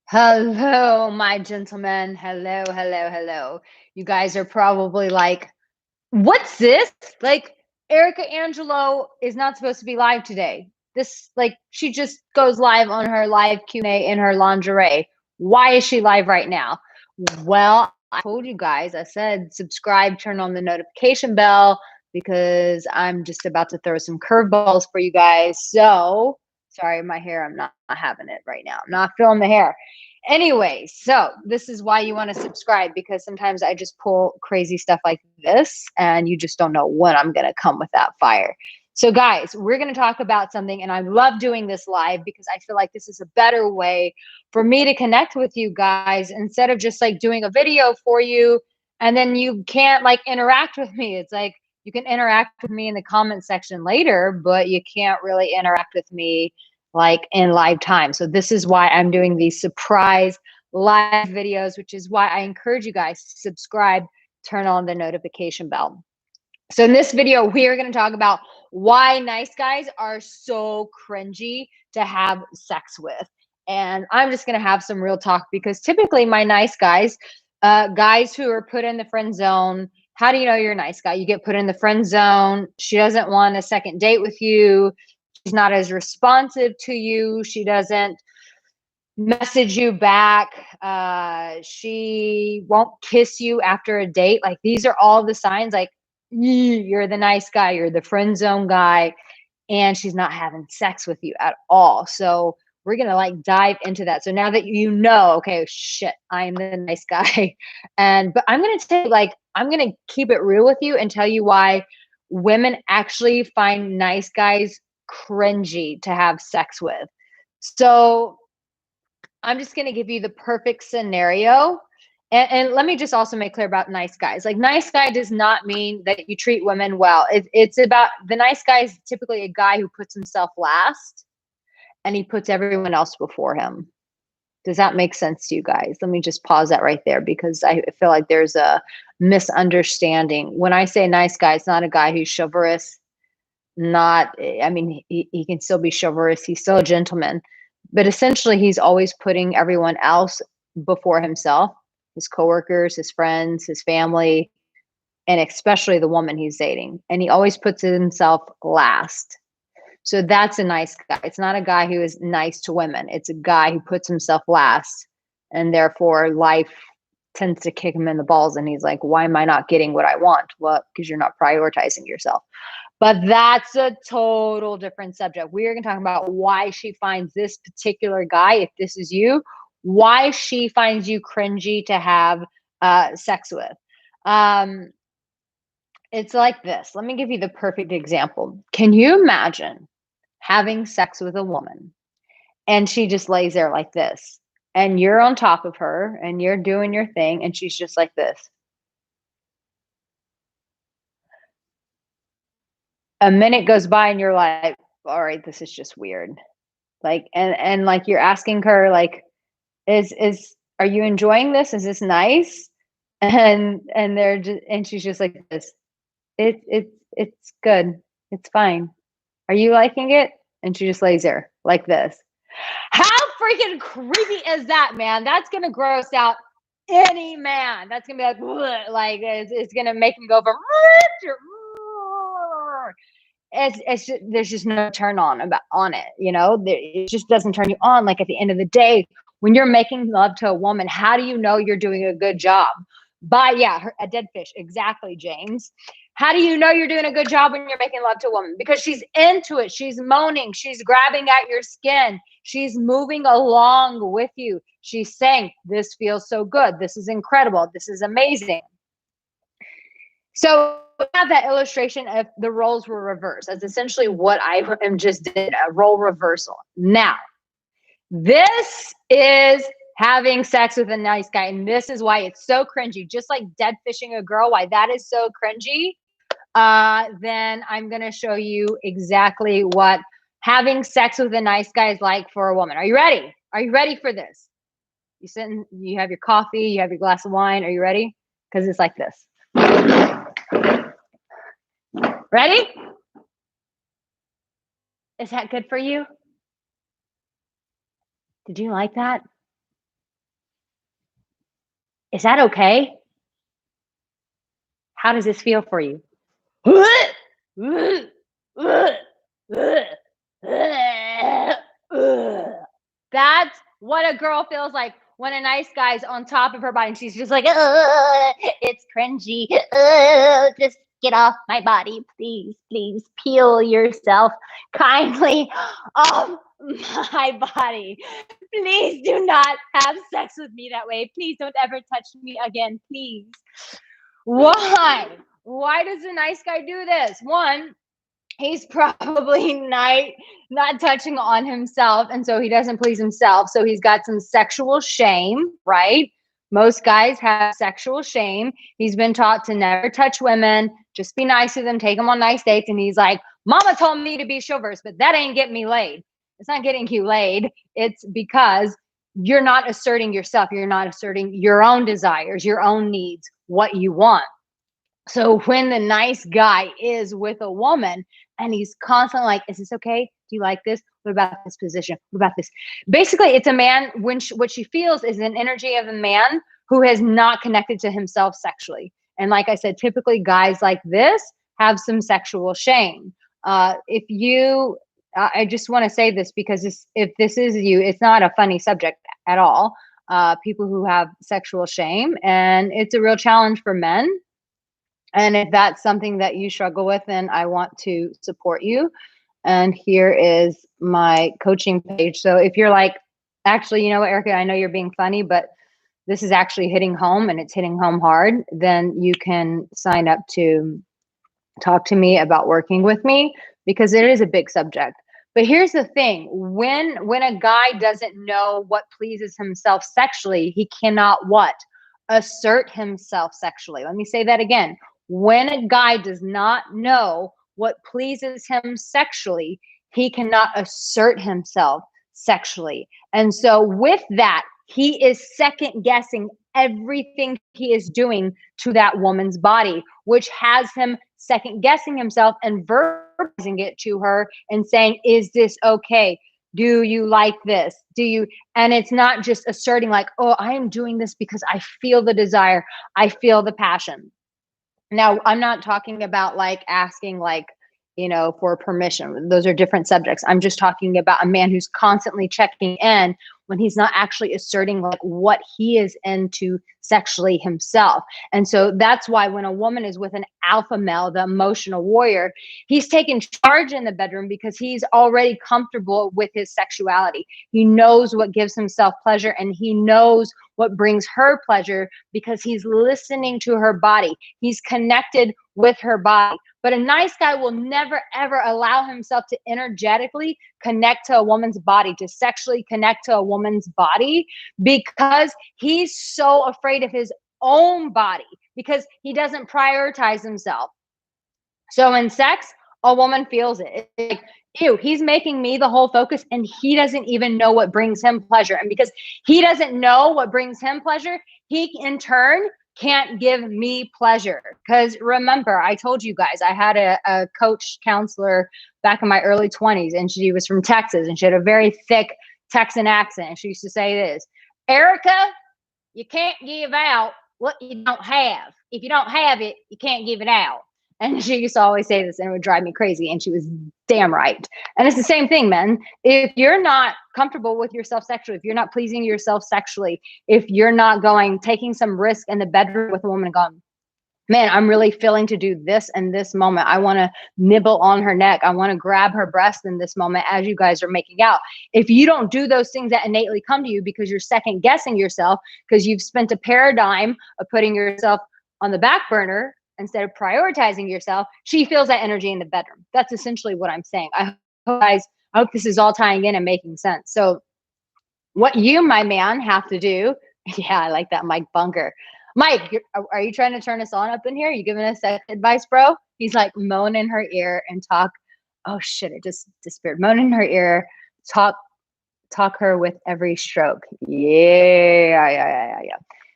Hello, my gentlemen. Hello, hello, hello. You guys are probably like, what's this? Like, Arica Angelo is not supposed to be live today. This, like, she just goes live on her live Q&A in her lingerie. Why is she live right now? Well, I told you guys, I said subscribe, turn on the notification bell because I'm just about to throw some curveballs for you guys. So, sorry, my hair, I'm not having it right now. I'm not feeling the hair. Anyway, so this is why you want to subscribe, because sometimes I just pull crazy stuff like this and you just don't know when I'm going to come with that fire. So guys, we're going to talk about something, and I love doing this live because I feel like this is a better way for me to connect with you guys instead of just like doing a video for you and then you can't like interact with me. It's like you can interact with me in the comment section later, but you can't really interact with me like in live time. So this is why I'm doing these surprise live videos, which is why I encourage you guys to subscribe, turn on the notification bell. So in this video, we are going to talk about why nice guys are so cringy to have sex with. And I'm just going to have some real talk because typically my nice guys, guys who are put in the friend zone, how do you know you're a nice guy? You get put in the friend zone. She doesn't want a second date with you. She's not as responsive to you. She doesn't message you back. She won't kiss you after a date. Like, these are all the signs like you're the nice guy, you're the friend zone guy, and she's not having sex with you at all. So we're gonna like dive into that. So now that you know, okay, shit, I'm the nice guy. And but I'm gonna tell you, like, I'm gonna keep it real with you and tell you why women actually find nice guys cringy to have sex with. So I'm just going to give you the perfect scenario. And let me just also make clear about nice guys. Like, nice guy does not mean that you treat women well. It's about the nice guy is typically a guy who puts himself last and he puts everyone else before him. Does that make sense to you guys? Let me just pause that right there because I feel like there's a misunderstanding. When I say nice guy, it's not a guy who's chivalrous. Not, I mean, he can still be chivalrous. He's still a gentleman, but essentially he's always putting everyone else before himself, his coworkers, his friends, his family, and especially the woman he's dating. And he always puts himself last. So that's a nice guy. It's not a guy who is nice to women. It's a guy who puts himself last, and therefore life tends to kick him in the balls. And he's like, why am I not getting what I want? Well, because you're not prioritizing yourself. But that's a total different subject. We are going to talk about why she finds this particular guy, if this is you, why she finds you cringy to have sex with. Um, it's like this. Let me give you the perfect example. Can you imagine having sex with a woman and she just lays there like this? And you're on top of her and you're doing your thing, and she's just like this. A minute goes by and you're like, all right, this is just weird. Like, and like you're asking her like, is are you enjoying this? Is this nice? And they're just, and she's just like this. It's good. It's fine. Are you liking it? And she just lays there like this. How freaking creepy is that, man? That's gonna gross out any man. That's gonna be like, "Bleh," like it's gonna make him go from it's just, there's just no turn on about on it, you know. It just doesn't turn you on. Like, at the end of the day, when you're making love to a woman, how do you know you're doing a good job? By, yeah, a dead fish, exactly, James. How do you know you're doing a good job when you're making love to a woman? Because she's into it, she's moaning, she's grabbing at your skin, she's moving along with you, she's saying, this feels so good, this is incredible, this is amazing. So we have that illustration of the roles were reversed. That's essentially what I am just did, a role reversal. Now, this is having sex with a nice guy, and this is why it's so cringy. Just like dead fishing a girl, why that is so cringy. Then I'm gonna show you exactly what having sex with a nice guy is like for a woman. Are you ready? Are you ready for this? You sitting, you have your coffee, you have your glass of wine. Are you ready? Because it's like this. Ready? Is that good for you? Did you like that? Is that okay? How does this feel for you? That's what a girl feels like when a nice guy's on top of her body and she's just like, it's cringy. Just get off my body, please, please peel yourself kindly off my body. Please do not have sex with me that way. Please don't ever touch me again, please. Why? Why does a nice guy do this? One, he's probably not touching on himself, and so he doesn't please himself, so he's got some sexual shame, right? Most guys have sexual shame. He's been taught to never touch women, just be nice to them, take them on nice dates, and he's like, mama told me to be chivalrous, but that ain't getting me laid. It's not getting you laid. It's because you're not asserting yourself. You're not asserting your own desires, your own needs, what you want. So when the nice guy is with a woman and he's constantly like, is this okay? Do you like this? What about this position? What about this? Basically, it's a man, what she feels is an energy of a man who has not connected to himself sexually. And like I said, typically guys like this have some sexual shame. If you, I just want to say this because if this is you, it's not a funny subject at all. People who have sexual shame, and it's a real challenge for men. And if that's something that you struggle with, then I want to support you. And here is my coaching page. So if you're like, actually, you know what, Arica, I know you're being funny, but this is actually hitting home and it's hitting home hard, then you can sign up to talk to me about working with me, because it is a big subject. But here's the thing, when a guy doesn't know what pleases himself sexually, he cannot what? Assert himself sexually. Let me say that again. When a guy does not know what pleases him sexually, he cannot assert himself sexually. And so with that, he is second guessing everything he is doing to that woman's body, which has him second guessing himself and verbalizing it to her and saying, is this okay? Do you like this? Do you? And it's not just asserting like, oh, I am doing this because I feel the desire. I feel the passion. Now, I'm not talking about like asking like, for permission. Those are different subjects. I'm just talking about a man who's constantly checking in when he's not actually asserting like what he is into sexually himself. And so that's why when a woman is with an alpha male, the emotional warrior, he's taking charge in the bedroom because he's already comfortable with his sexuality. He knows what gives himself pleasure and he knows what brings her pleasure because he's listening to her body. He's connected with her body. But a nice guy will never, ever allow himself to energetically connect to a woman's body, to sexually connect to a woman's body, because he's so afraid of his own body, because he doesn't prioritize himself. So in sex, a woman feels it. It's like, ew, he's making me the whole focus and he doesn't even know what brings him pleasure. And because he doesn't know what brings him pleasure, he in turn can't give me pleasure. Because remember, I told you guys, I had a coach counselor back in my early 20s, and she was from Texas, and she had a very thick Texan accent. And she used to say this, Arica, you can't give out what you don't have. If you don't have it, you can't give it out. And she used to always say this, and it would drive me crazy. And she was damn right. And it's the same thing, men. If you're not comfortable with yourself sexually, if you're not pleasing yourself sexually, if you're not taking some risk in the bedroom with a woman and going, man, I'm really feeling to do this in this moment. I want to nibble on her neck. I want to grab her breast in this moment as you guys are making out. If you don't do those things that innately come to you because you're second guessing yourself, because you've spent a paradigm of putting yourself on the back burner instead of prioritizing yourself, she feels that energy in the bedroom. That's essentially what I'm saying. I hope this is all tying in and making sense. So what you, my man, have to do, yeah, I like that, Mike Bunker. Mike, are you trying to turn us on up in here? Are you giving us that advice, bro? He's like moan in her ear and talk. Oh shit, it just disappeared. Moan in her ear, talk her with every stroke. Yeah.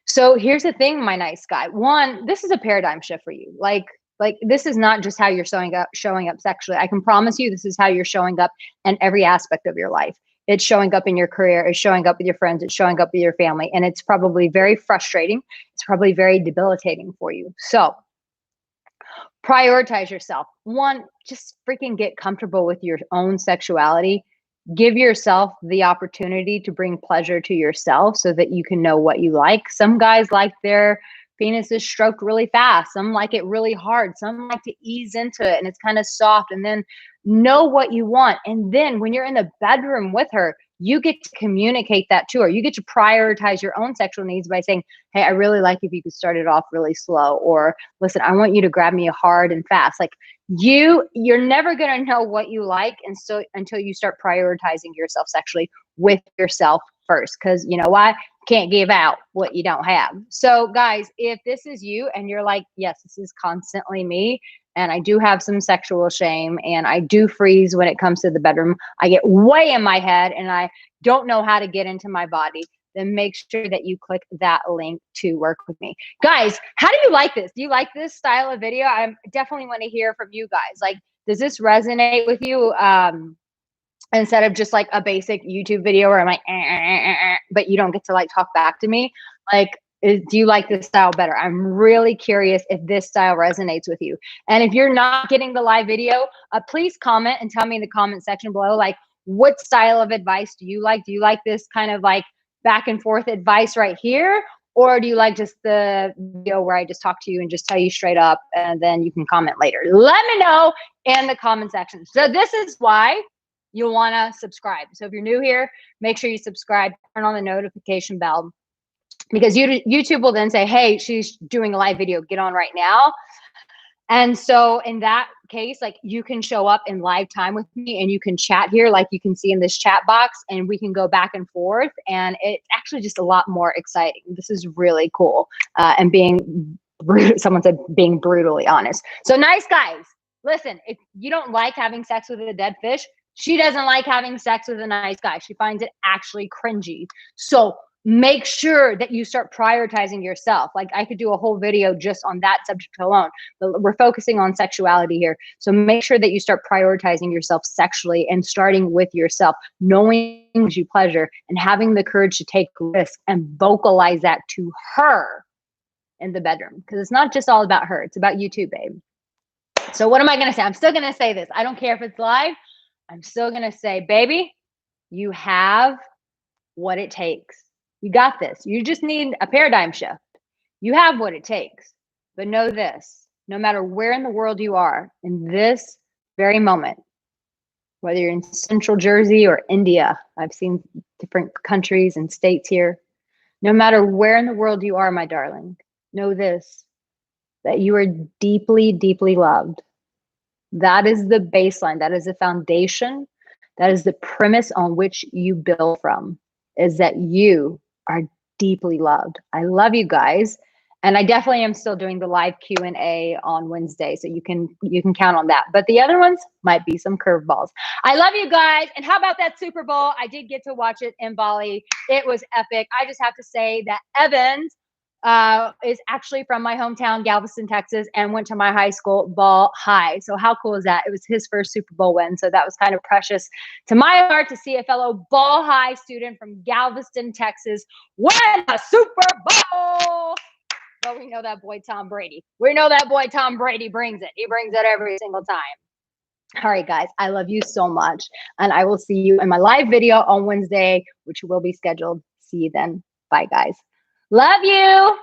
So here's the thing, my nice guy. One, this is a paradigm shift for you. Like this is not just how you're showing up sexually. I can promise you this is how you're showing up in every aspect of your life. it's showing up in your career, it's showing up with your friends, it's showing up with your family, and it's probably very frustrating. It's probably very debilitating for you. So prioritize yourself. One, just freaking get comfortable with your own sexuality. Give yourself the opportunity to bring pleasure to yourself so that you can know what you like. Some guys like their penises stroked really fast. Some like it really hard. Some like to ease into it and it's kind of soft. And then know what you want. And then when you're in the bedroom with her, you get to communicate that to her. You get to prioritize your own sexual needs by saying, hey, I really like if you could start it off really slow, or listen, I want you to grab me hard and fast. Like you're never going to know what you like. And so until you start prioritizing yourself sexually with yourself first, because you know why? Can't give out what you don't have. So guys, if this is you and you're like, yes, this is constantly me, and I do have some sexual shame and I do freeze when it comes to the bedroom, I get way in my head and I don't know how to get into my body, then make sure that you click that link to work with me. Guys, how do you like this? Do you like this style of video? I definitely want to hear from you guys. Like, does this resonate with you? Instead of just like a basic YouTube video where I'm like, but you don't get to like talk back to me. Like, do you like this style better? I'm really curious if this style resonates with you. And if you're not getting the live video, please comment and tell me in the comment section below, like, what style of advice do you like? Do you like this kind of like back and forth advice right here? Or do you like just the video where I just talk to you and just tell you straight up and then you can comment later? Let me know in the comment section. So this is why you'll want to subscribe. So if you're new here, make sure you subscribe, turn on the notification bell, because YouTube will then say, hey, she's doing a live video, get on right now. And so in that case, like, you can show up in live time with me and you can chat here, like you can see in this chat box, and we can go back and forth. And it's actually just a lot more exciting. This is really cool. And being, someone said being brutally honest. So nice guys, listen, if you don't like having sex with a dead fish, she doesn't like having sex with a nice guy. She finds it actually cringy. So make sure that you start prioritizing yourself. Like, I could do a whole video just on that subject alone, but we're focusing on sexuality here. So make sure that you start prioritizing yourself sexually and starting with yourself, knowing gives you pleasure and having the courage to take risks and vocalize that to her in the bedroom. Because it's not just all about her. It's about you too, babe. So what am I going to say? I'm still going to say this. I don't care if it's live. I'm still going to say, baby, you have what it takes. You got this. You just need a paradigm shift. You have what it takes. But know this, no matter where in the world you are in this very moment, whether you're in Central Jersey or India, I've seen different countries and states here. No matter where in the world you are, my darling, know this, that you are deeply, deeply loved. That is the baseline. That is the foundation. That is the premise on which you build from, is that you are deeply loved. I love you guys. And I definitely am still doing the live Q&A on Wednesday. So you can count on that. But the other ones might be some curveballs. I love you guys. And how about that Super Bowl? I did get to watch it in Bali. It was epic. I just have to say that Evans is actually from my hometown, Galveston, Texas, and went to my high school, Ball High. So how cool is that? It was his first Super Bowl win. So that was kind of precious to my heart to see a fellow Ball High student from Galveston, Texas win a Super Bowl. But we know that boy Tom Brady. We know that boy Tom Brady brings it. He brings it every single time. All right, guys, I love you so much. And I will see you in my live video on Wednesday, which will be scheduled. See you then. Bye, guys. Love you.